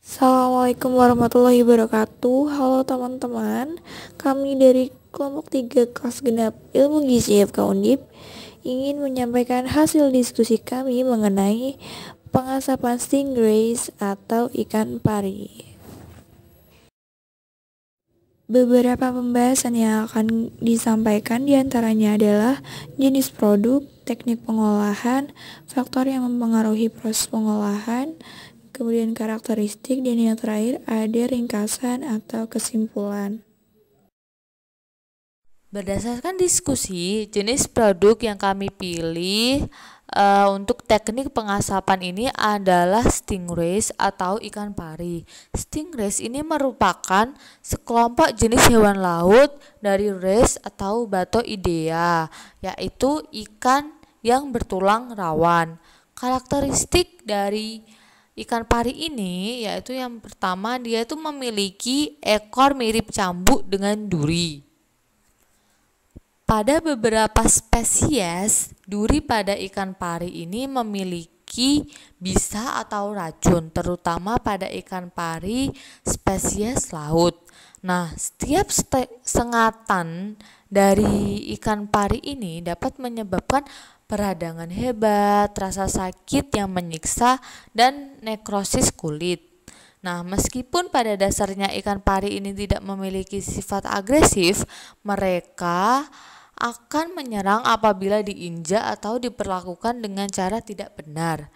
Assalamualaikum warahmatullahi wabarakatuh. Halo teman-teman, kami dari kelompok 3 kelas genap Ilmu Gizi FK Undip ingin menyampaikan hasil diskusi kami mengenai pengasapan stingrays atau ikan pari. Beberapa pembahasan yang akan disampaikan diantaranya adalah jenis produk, teknik pengolahan, faktor yang mempengaruhi proses pengolahan, kemudian karakteristik, dan yang terakhir ada ringkasan atau kesimpulan. Berdasarkan diskusi, jenis produk yang kami pilih untuk teknik pengasapan ini adalah stingrays atau ikan pari. Stingrays ini merupakan sekelompok jenis hewan laut dari race atau Batoidea, yaitu ikan yang bertulang rawan. Karakteristik dari ikan pari ini yaitu yang pertama, dia itu memiliki ekor mirip cambuk dengan duri. Pada beberapa spesies, duri pada ikan pari ini memiliki bisa atau racun, terutama pada ikan pari spesies laut. Nah, setiap sengatan dari ikan pari ini dapat menyebabkan peradangan hebat, rasa sakit yang menyiksa, dan nekrosis kulit. Nah, meskipun pada dasarnya ikan pari ini tidak memiliki sifat agresif, mereka akan menyerang apabila diinjak atau diperlakukan dengan cara tidak benar.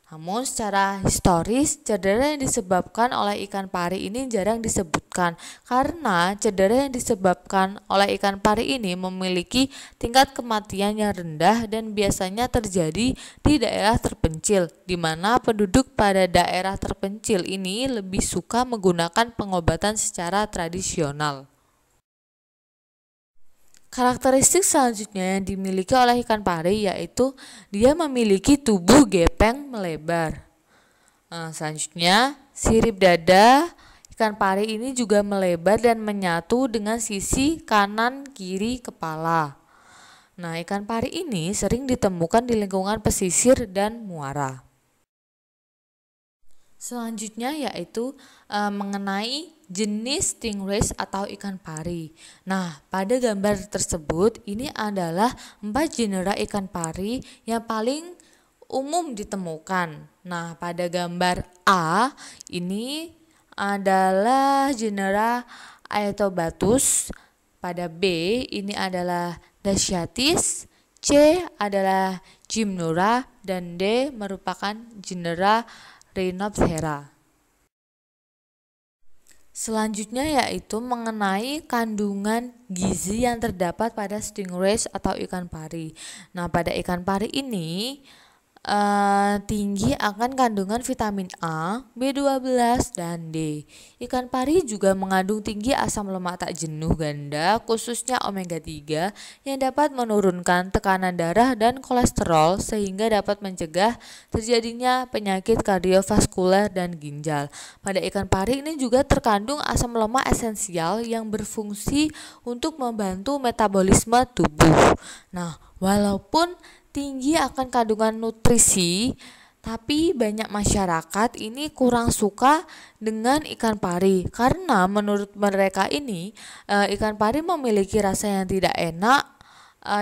Namun secara historis, cedera yang disebabkan oleh ikan pari ini jarang disebutkan karena cedera yang disebabkan oleh ikan pari ini memiliki tingkat kematian yang rendah dan biasanya terjadi di daerah terpencil, di mana penduduk pada daerah terpencil ini lebih suka menggunakan pengobatan secara tradisional. Karakteristik selanjutnya yang dimiliki oleh ikan pari yaitu dia memiliki tubuh gepeng melebar. Selanjutnya, sirip dada ikan pari ini juga melebar dan menyatu dengan sisi kanan kiri kepala. Nah, ikan pari ini sering ditemukan di lingkungan pesisir dan muara. Selanjutnya yaitu mengenai jenis stingrays atau ikan pari. Nah, pada gambar tersebut ini adalah 4 genera ikan pari yang paling umum ditemukan. Nah, pada gambar A ini adalah genera Aetobatus, pada B ini adalah Dasyatis, C adalah Gymnura, dan D merupakan genera Rhinoptera. Selanjutnya yaitu mengenai kandungan gizi yang terdapat pada stingrays atau ikan pari. Nah, pada ikan pari ini tinggi akan kandungan vitamin A, B12, dan D. Ikan pari juga mengandung tinggi asam lemak tak jenuh ganda, khususnya omega 3, yang dapat menurunkan tekanan darah dan kolesterol sehingga dapat mencegah terjadinya penyakit kardiovaskuler dan ginjal. Pada ikan pari ini juga terkandung asam lemak esensial yang berfungsi untuk membantu metabolisme tubuh. Nah, walaupun tinggi akan kandungan nutrisi, tapi banyak masyarakat ini kurang suka dengan ikan pari karena menurut mereka ini ikan pari memiliki rasa yang tidak enak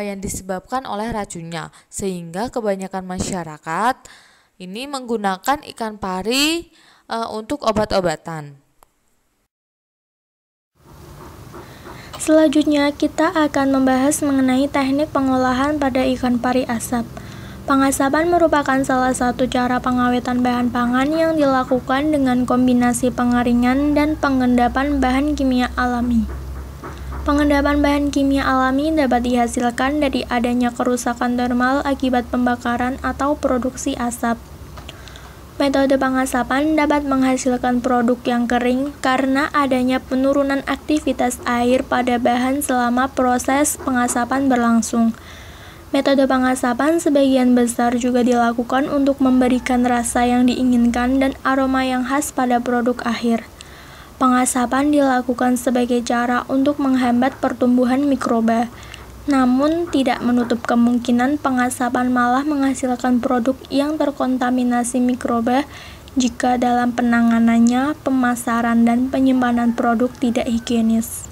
yang disebabkan oleh racunnya, sehingga kebanyakan masyarakat ini menggunakan ikan pari untuk obat-obatan. Selanjutnya, kita akan membahas mengenai teknik pengolahan pada ikan pari asap. Pengasapan merupakan salah satu cara pengawetan bahan pangan yang dilakukan dengan kombinasi pengeringan dan pengendapan bahan kimia alami. Pengendapan bahan kimia alami dapat dihasilkan dari adanya kerusakan termal akibat pembakaran atau produksi asap. Metode pengasapan dapat menghasilkan produk yang kering karena adanya penurunan aktivitas air pada bahan selama proses pengasapan berlangsung. Metode pengasapan sebagian besar juga dilakukan untuk memberikan rasa yang diinginkan dan aroma yang khas pada produk akhir. Pengasapan dilakukan sebagai cara untuk menghambat pertumbuhan mikroba. Namun, tidak menutup kemungkinan pengasapan malah menghasilkan produk yang terkontaminasi mikroba jika dalam penanganannya, pemasaran, dan penyimpanan produk tidak higienis.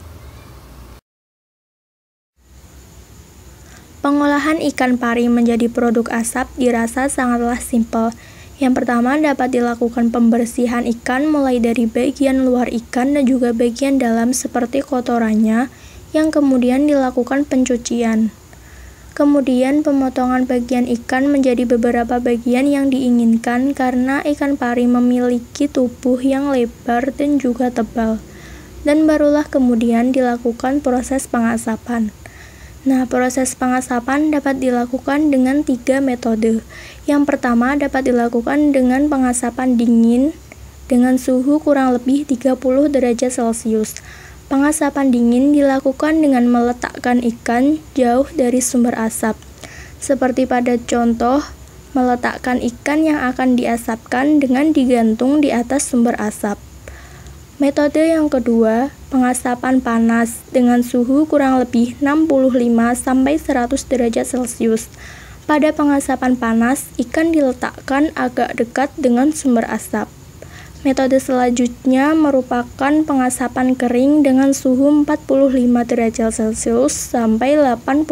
Pengolahan ikan pari menjadi produk asap dirasa sangatlah simpel. Yang pertama dapat dilakukan pembersihan ikan mulai dari bagian luar ikan dan juga bagian dalam seperti kotorannya, yang kemudian dilakukan pencucian. Kemudian pemotongan bagian ikan menjadi beberapa bagian yang diinginkan karena ikan pari memiliki tubuh yang lebar dan juga tebal. Dan barulah kemudian dilakukan proses pengasapan. Nah, proses pengasapan dapat dilakukan dengan 3 metode. Yang pertama dapat dilakukan dengan pengasapan dingin dengan suhu kurang lebih 30 derajat Celcius. Pengasapan dingin dilakukan dengan meletakkan ikan jauh dari sumber asap. Seperti pada contoh, meletakkan ikan yang akan diasapkan dengan digantung di atas sumber asap. Metode yang kedua, pengasapan panas dengan suhu kurang lebih 65-100 derajat Celcius. Pada pengasapan panas, ikan diletakkan agak dekat dengan sumber asap. Metode selanjutnya merupakan pengasapan kering dengan suhu 45 derajat Celcius sampai 85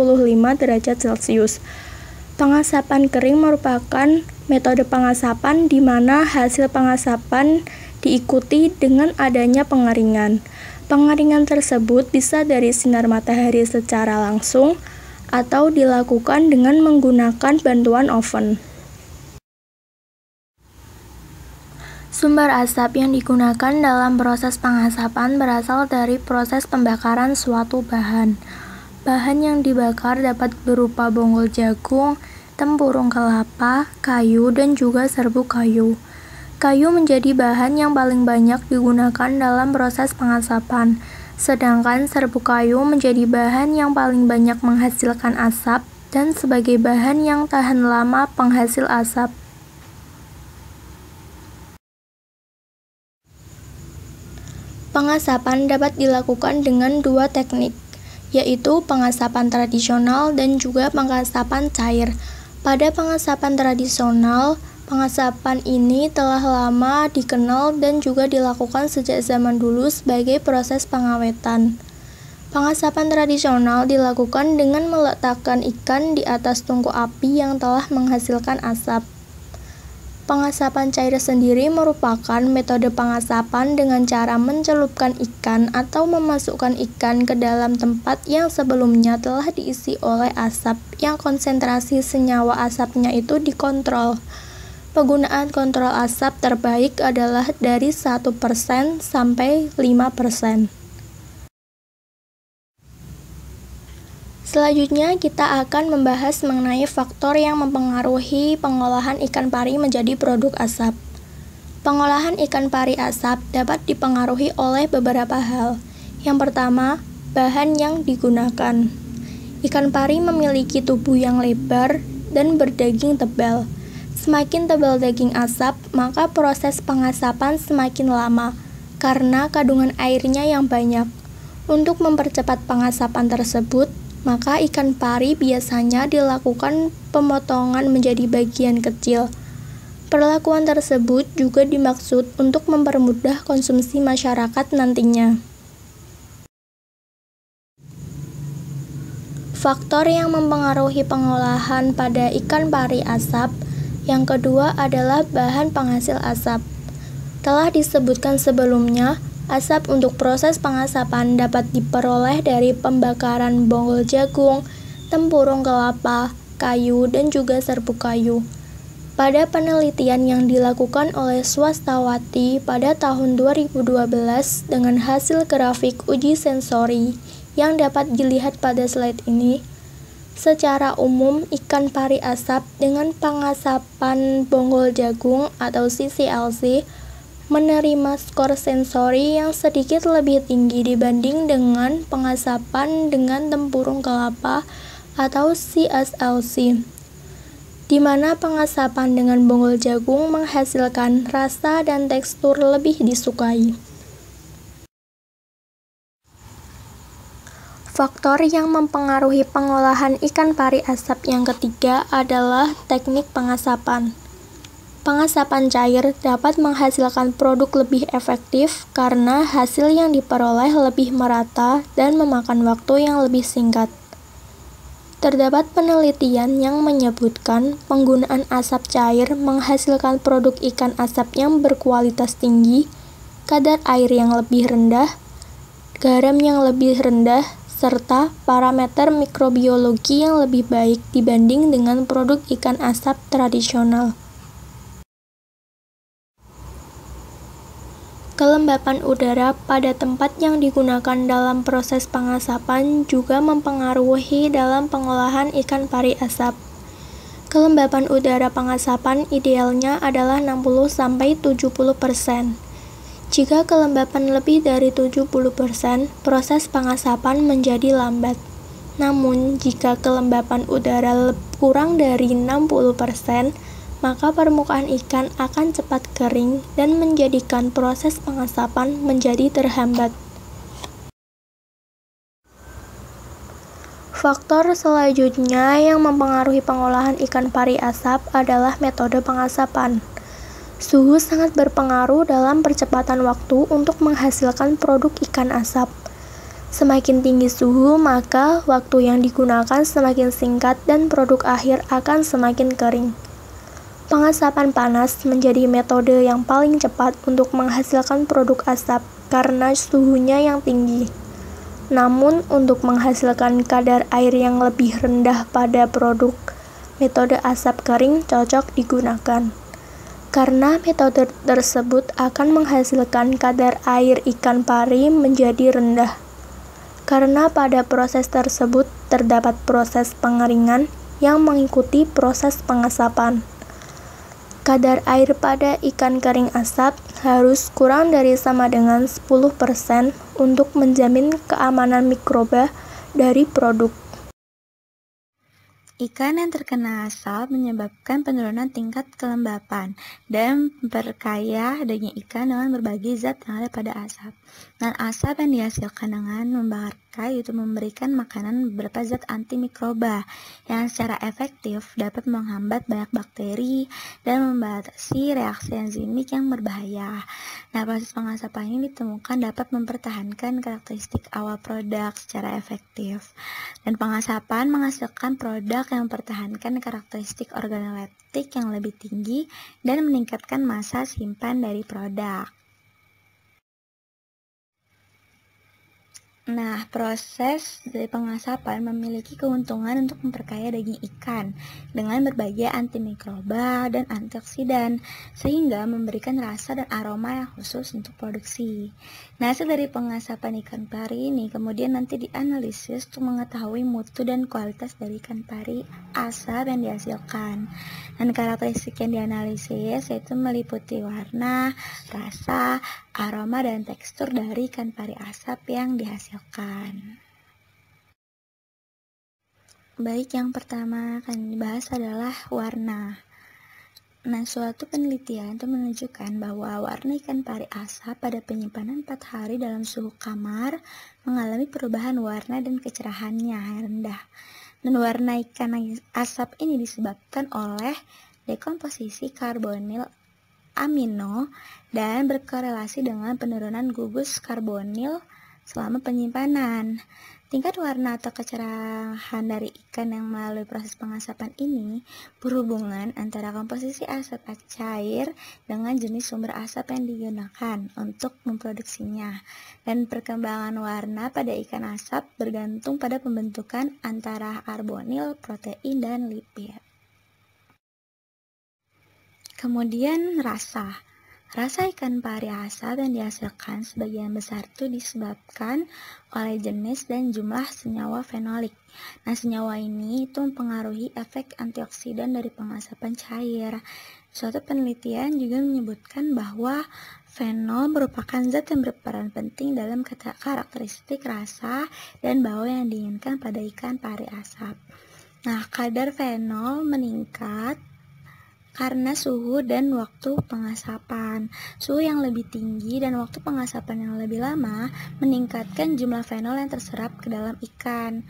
derajat Celcius. Pengasapan kering merupakan metode pengasapan di mana hasil pengasapan diikuti dengan adanya pengeringan. Pengeringan tersebut bisa dari sinar matahari secara langsung atau dilakukan dengan menggunakan bantuan oven. Sumber asap yang digunakan dalam proses pengasapan berasal dari proses pembakaran suatu bahan. Bahan yang dibakar dapat berupa bonggol jagung, tempurung kelapa, kayu, dan juga serbuk kayu. Kayu menjadi bahan yang paling banyak digunakan dalam proses pengasapan, sedangkan serbuk kayu menjadi bahan yang paling banyak menghasilkan asap dan sebagai bahan yang tahan lama penghasil asap. Pengasapan dapat dilakukan dengan 2 teknik, yaitu pengasapan tradisional dan juga pengasapan cair. Pada pengasapan tradisional, pengasapan ini telah lama dikenal dan juga dilakukan sejak zaman dulu sebagai proses pengawetan. Pengasapan tradisional dilakukan dengan meletakkan ikan di atas tungku api yang telah menghasilkan asap. Pengasapan cair sendiri merupakan metode pengasapan dengan cara mencelupkan ikan atau memasukkan ikan ke dalam tempat yang sebelumnya telah diisi oleh asap yang konsentrasi senyawa asapnya itu dikontrol. Penggunaan kontrol asap terbaik adalah dari 1% sampai 5%. Selanjutnya kita akan membahas mengenai faktor yang mempengaruhi pengolahan ikan pari menjadi produk asap. Pengolahan ikan pari asap dapat dipengaruhi oleh beberapa hal. Yang pertama, bahan yang digunakan. Ikan pari memiliki tubuh yang lebar dan berdaging tebal. Semakin tebal daging asap, maka proses pengasapan semakin lama karena kandungan airnya yang banyak. Untuk mempercepat pengasapan tersebut, maka ikan pari biasanya dilakukan pemotongan menjadi bagian kecil. Perlakuan tersebut juga dimaksud untuk mempermudah konsumsi masyarakat nantinya. Faktor yang mempengaruhi pengolahan pada ikan pari asap yang kedua adalah bahan penghasil asap. Telah disebutkan sebelumnya, asap untuk proses pengasapan dapat diperoleh dari pembakaran bonggol jagung, tempurung kelapa, kayu, dan juga serbuk kayu. Pada penelitian yang dilakukan oleh swastawati pada tahun 2012 dengan hasil grafik uji sensori yang dapat dilihat pada slide ini, secara umum, ikan pari asap dengan pengasapan bonggol jagung atau CCLC menerima skor sensori yang sedikit lebih tinggi dibanding dengan pengasapan dengan tempurung kelapa atau CSLC, di mana pengasapan dengan bonggol jagung menghasilkan rasa dan tekstur lebih disukai. Faktor yang mempengaruhi pengolahan ikan pari asap yang ketiga adalah teknik pengasapan. Pengasapan cair dapat menghasilkan produk lebih efektif karena hasil yang diperoleh lebih merata dan memakan waktu yang lebih singkat. Terdapat penelitian yang menyebutkan penggunaan asap cair menghasilkan produk ikan asap yang berkualitas tinggi, kadar air yang lebih rendah, garam yang lebih rendah, serta parameter mikrobiologi yang lebih baik dibanding dengan produk ikan asap tradisional. Kelembapan udara pada tempat yang digunakan dalam proses pengasapan juga mempengaruhi dalam pengolahan ikan pari asap. Kelembapan udara pengasapan idealnya adalah 60-70%. Jika kelembapan lebih dari 70%, proses pengasapan menjadi lambat. Namun, jika kelembapan udara kurang dari 60%, maka permukaan ikan akan cepat kering dan menjadikan proses pengasapan menjadi terhambat. Faktor selanjutnya yang mempengaruhi pengolahan ikan pari asap adalah metode pengasapan. Suhu sangat berpengaruh dalam percepatan waktu untuk menghasilkan produk ikan asap. Semakin tinggi suhu, maka waktu yang digunakan semakin singkat dan produk akhir akan semakin kering. Pengasapan panas menjadi metode yang paling cepat untuk menghasilkan produk asap karena suhunya yang tinggi. Namun, untuk menghasilkan kadar air yang lebih rendah pada produk, metode asap kering cocok digunakan. Karena metode tersebut akan menghasilkan kadar air ikan pari menjadi rendah. Karena pada proses tersebut terdapat proses pengeringan yang mengikuti proses pengasapan. Kadar air pada ikan kering asap harus kurang dari sama dengan 10% untuk menjamin keamanan mikroba dari produk. Ikan yang terkena asap menyebabkan penurunan tingkat kelembapan dan memperkaya daging ikan dengan berbagai zat yang ada pada asap. Dan asap yang dihasilkan dengan membakar kayu itu memberikan makanan beberapa zat antimikroba yang secara efektif dapat menghambat banyak bakteri dan membatasi reaksi enzimik yang berbahaya. Nah, proses pengasapan ini ditemukan dapat mempertahankan karakteristik awal produk secara efektif. Dan pengasapan menghasilkan produk yang mempertahankan karakteristik organoleptik yang lebih tinggi dan meningkatkan masa simpan dari produk. Nah, proses dari pengasapan memiliki keuntungan untuk memperkaya daging ikan dengan berbagai antimikroba dan antioksidan, sehingga memberikan rasa dan aroma yang khusus untuk produksi. Nah, hasil dari pengasapan ikan pari ini kemudian nanti dianalisis untuk mengetahui mutu dan kualitas dari ikan pari asap yang dihasilkan. Dan karakteristik yang dianalisis yaitu meliputi warna, rasa, aroma, dan tekstur dari ikan pari asap yang dihasilkan. Baik, yang pertama akan dibahas adalah warna. Nah, suatu penelitian itu menunjukkan bahwa warna ikan pari asap pada penyimpanan 4 hari dalam suhu kamar mengalami perubahan warna dan kecerahannya yang rendah. Dan warna ikan asap ini disebabkan oleh dekomposisi karbonil amino dan berkorelasi dengan penurunan gugus karbonil selama penyimpanan. Tingkat warna atau kecerahan dari ikan yang melalui proses pengasapan ini berhubungan antara komposisi asap cair dengan jenis sumber asap yang digunakan untuk memproduksinya. Dan perkembangan warna pada ikan asap bergantung pada pembentukan antara karbonil, protein, dan lipid. Kemudian rasa. Rasa ikan pari asap yang dihasilkan sebagian besar itu disebabkan oleh jenis dan jumlah senyawa fenolik. Nah, senyawa ini itu mempengaruhi efek antioksidan dari pengasapan cair. Suatu penelitian juga menyebutkan bahwa fenol merupakan zat yang berperan penting dalam karakteristik rasa dan bau yang diinginkan pada ikan pari asap. Nah, kadar fenol meningkat karena suhu dan waktu pengasapan. Suhu yang lebih tinggi dan waktu pengasapan yang lebih lama meningkatkan jumlah fenol yang terserap ke dalam ikan.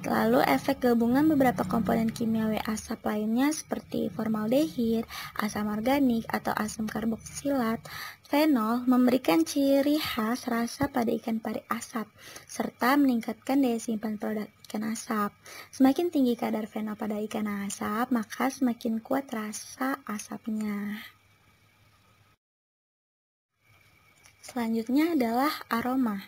Lalu efek gabungan beberapa komponen kimiawi asap lainnya seperti formaldehid, asam organik, atau asam karboksilat, fenol memberikan ciri khas rasa pada ikan pari asap, serta meningkatkan daya simpan produk ikan asap. Semakin tinggi kadar fenol pada ikan asap, maka semakin kuat rasa asapnya. Selanjutnya adalah aroma.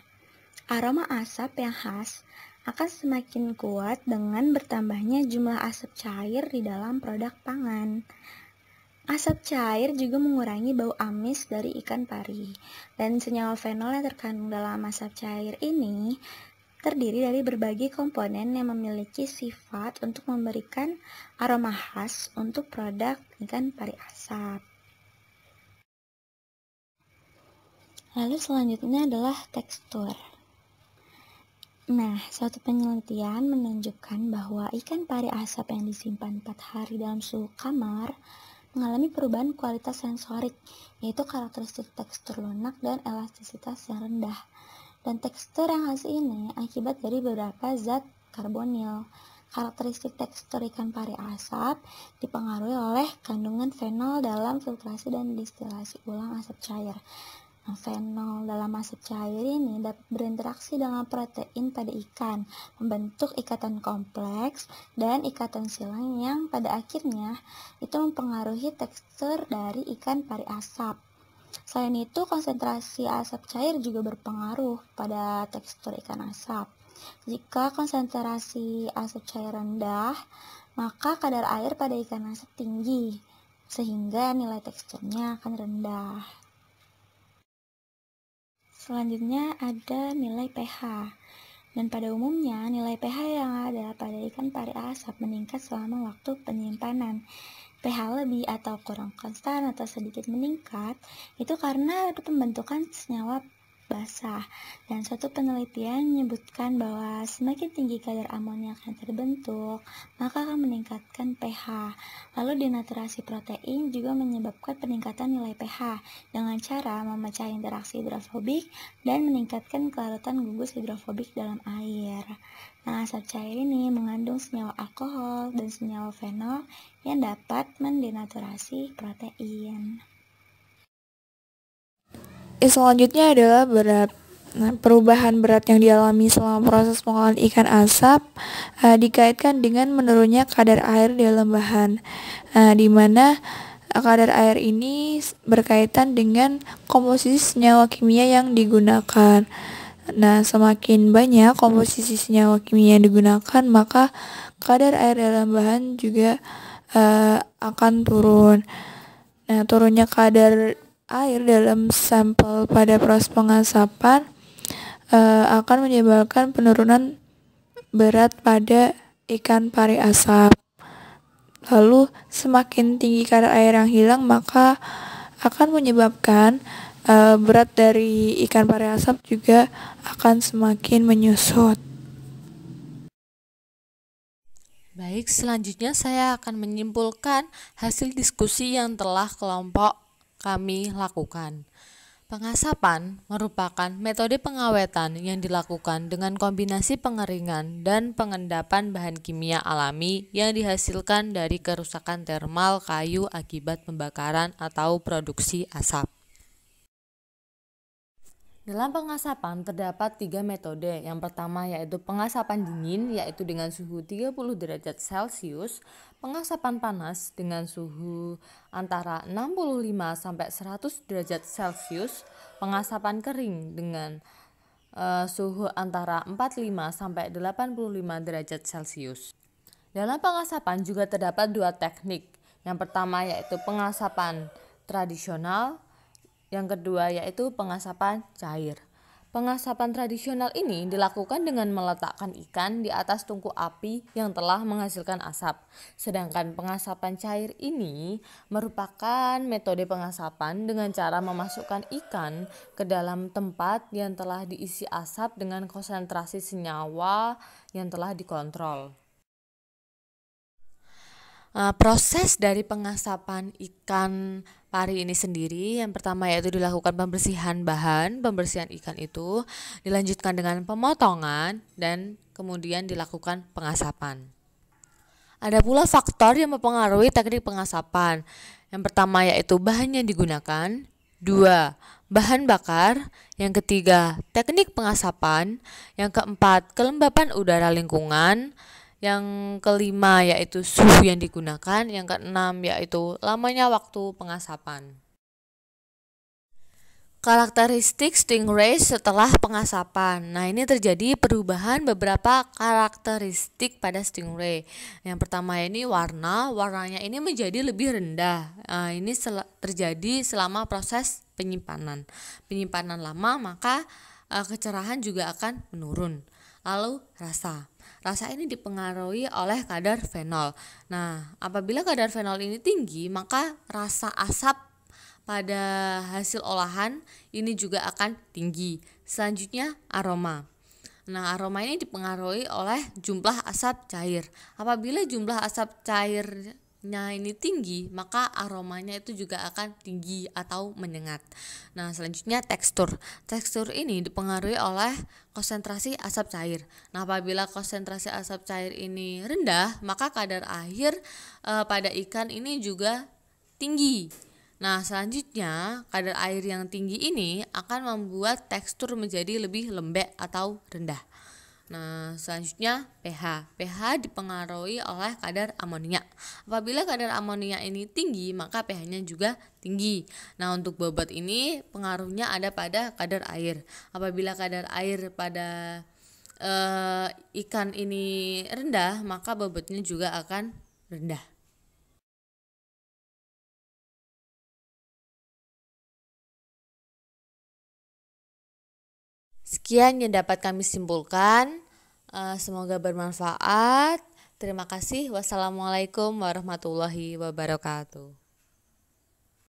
Aroma asap yang khas akan semakin kuat dengan bertambahnya jumlah asap cair di dalam produk pangan. Asap cair juga mengurangi bau amis dari ikan pari, dan senyawa fenol yang terkandung dalam asap cair ini terdiri dari berbagai komponen yang memiliki sifat untuk memberikan aroma khas untuk produk ikan pari asap. Lalu selanjutnya adalah tekstur. Nah, suatu penelitian menunjukkan bahwa ikan pari asap yang disimpan 4 hari dalam suhu kamar mengalami perubahan kualitas sensorik, yaitu karakteristik tekstur lunak dan elastisitas yang rendah. Dan tekstur yang khas ini akibat dari beberapa zat karbonil. Karakteristik tekstur ikan pari asap dipengaruhi oleh kandungan fenol dalam filtrasi dan distilasi ulang asap cair. Fenol dalam asap cair ini dapat berinteraksi dengan protein pada ikan, membentuk ikatan kompleks dan ikatan silang yang pada akhirnya itu mempengaruhi tekstur dari ikan pari asap. Selain itu, konsentrasi asap cair juga berpengaruh pada tekstur ikan asap. Jika konsentrasi asap cair rendah, maka kadar air pada ikan asap tinggi, sehingga nilai teksturnya akan rendah. Selanjutnya ada nilai pH. Dan pada umumnya nilai pH yang ada pada ikan pari asap meningkat selama waktu penyimpanan. pH lebih atau kurang konstan atau sedikit meningkat itu karena ada pembentukan senyawa basah. Dan suatu penelitian menyebutkan bahwa semakin tinggi kadar amoniak yang terbentuk, maka akan meningkatkan pH. Lalu denaturasi protein juga menyebabkan peningkatan nilai pH dengan cara memecah interaksi hidrofobik dan meningkatkan kelarutan gugus hidrofobik dalam air. Nah, asap cair ini mengandung senyawa alkohol dan senyawa fenol yang dapat mendenaturasi protein. Selanjutnya adalah berat. Nah, perubahan berat yang dialami selama proses pengolahan ikan asap dikaitkan dengan menurunnya kadar air di dalam bahan, di mana kadar air ini berkaitan dengan komposisi senyawa kimia yang digunakan. Nah, semakin banyak komposisi senyawa kimia yang digunakan, maka kadar air dalam bahan juga akan turun. Nah, turunnya kadar air dalam sampel pada proses pengasapan akan menyebabkan penurunan berat pada ikan pari asap. Lalu semakin tinggi kadar air yang hilang, maka akan menyebabkan berat dari ikan pari asap juga akan semakin menyusut. Baik, selanjutnya saya akan menyimpulkan hasil diskusi yang telah kelompok kami lakukan. Pengasapan merupakan metode pengawetan yang dilakukan dengan kombinasi pengeringan dan pengendapan bahan kimia alami yang dihasilkan dari kerusakan termal kayu akibat pembakaran atau produksi asap. Dalam pengasapan terdapat 3 metode. Yang pertama yaitu pengasapan dingin, yaitu dengan suhu 30 derajat Celcius, pengasapan panas dengan suhu antara 65 sampai 100 derajat Celcius, pengasapan kering dengan suhu antara 45 sampai 85 derajat Celcius. Dalam pengasapan juga terdapat 2 teknik. Yang pertama yaitu pengasapan tradisional, yang kedua yaitu pengasapan cair. Pengasapan tradisional ini dilakukan dengan meletakkan ikan di atas tungku api yang telah menghasilkan asap. Sedangkan pengasapan cair ini merupakan metode pengasapan dengan cara memasukkan ikan ke dalam tempat yang telah diisi asap dengan konsentrasi senyawa yang telah dikontrol. Proses dari pengasapan ikan pari ini sendiri, yang pertama yaitu dilakukan pembersihan ikan itu, dilanjutkan dengan pemotongan, dan kemudian dilakukan pengasapan. Ada pula faktor yang mempengaruhi teknik pengasapan. Yang pertama yaitu bahan yang digunakan, 2. Bahan bakar, yang ketiga teknik pengasapan, yang keempat kelembapan udara lingkungan, yang kelima yaitu suhu yang digunakan, yang keenam yaitu lamanya waktu pengasapan. Karakteristik stingray setelah pengasapan. Nah, ini terjadi perubahan beberapa karakteristik pada stingray. Yang pertama ini warnanya ini menjadi lebih rendah. Ini terjadi selama proses penyimpanan. Penyimpanan lama, maka kecerahan juga akan menurun. Lalu rasa ini dipengaruhi oleh kadar fenol. Nah, apabila kadar fenol ini tinggi, maka rasa asap pada hasil olahan ini juga akan tinggi. Selanjutnya aroma. Nah, aroma ini dipengaruhi oleh jumlah asap cair. Apabila jumlah asap cairnya ini tinggi, maka aromanya itu juga akan tinggi atau menyengat. Nah, selanjutnya tekstur. Tekstur ini dipengaruhi oleh konsentrasi asap cair. Nah, apabila konsentrasi asap cair ini rendah, maka kadar air pada ikan ini juga tinggi. Nah, selanjutnya kadar air yang tinggi ini akan membuat tekstur menjadi lebih lembek atau rendah. Nah, selanjutnya pH. pH dipengaruhi oleh kadar amonia. Apabila kadar amonia ini tinggi, maka pH-nya juga tinggi. Nah, untuk bobot ini pengaruhnya ada pada kadar air. Apabila kadar air pada ikan ini rendah, maka bobotnya juga akan rendah. Sekian yang dapat kami simpulkan. Semoga bermanfaat. Terima kasih. Wassalamualaikum warahmatullahi wabarakatuh.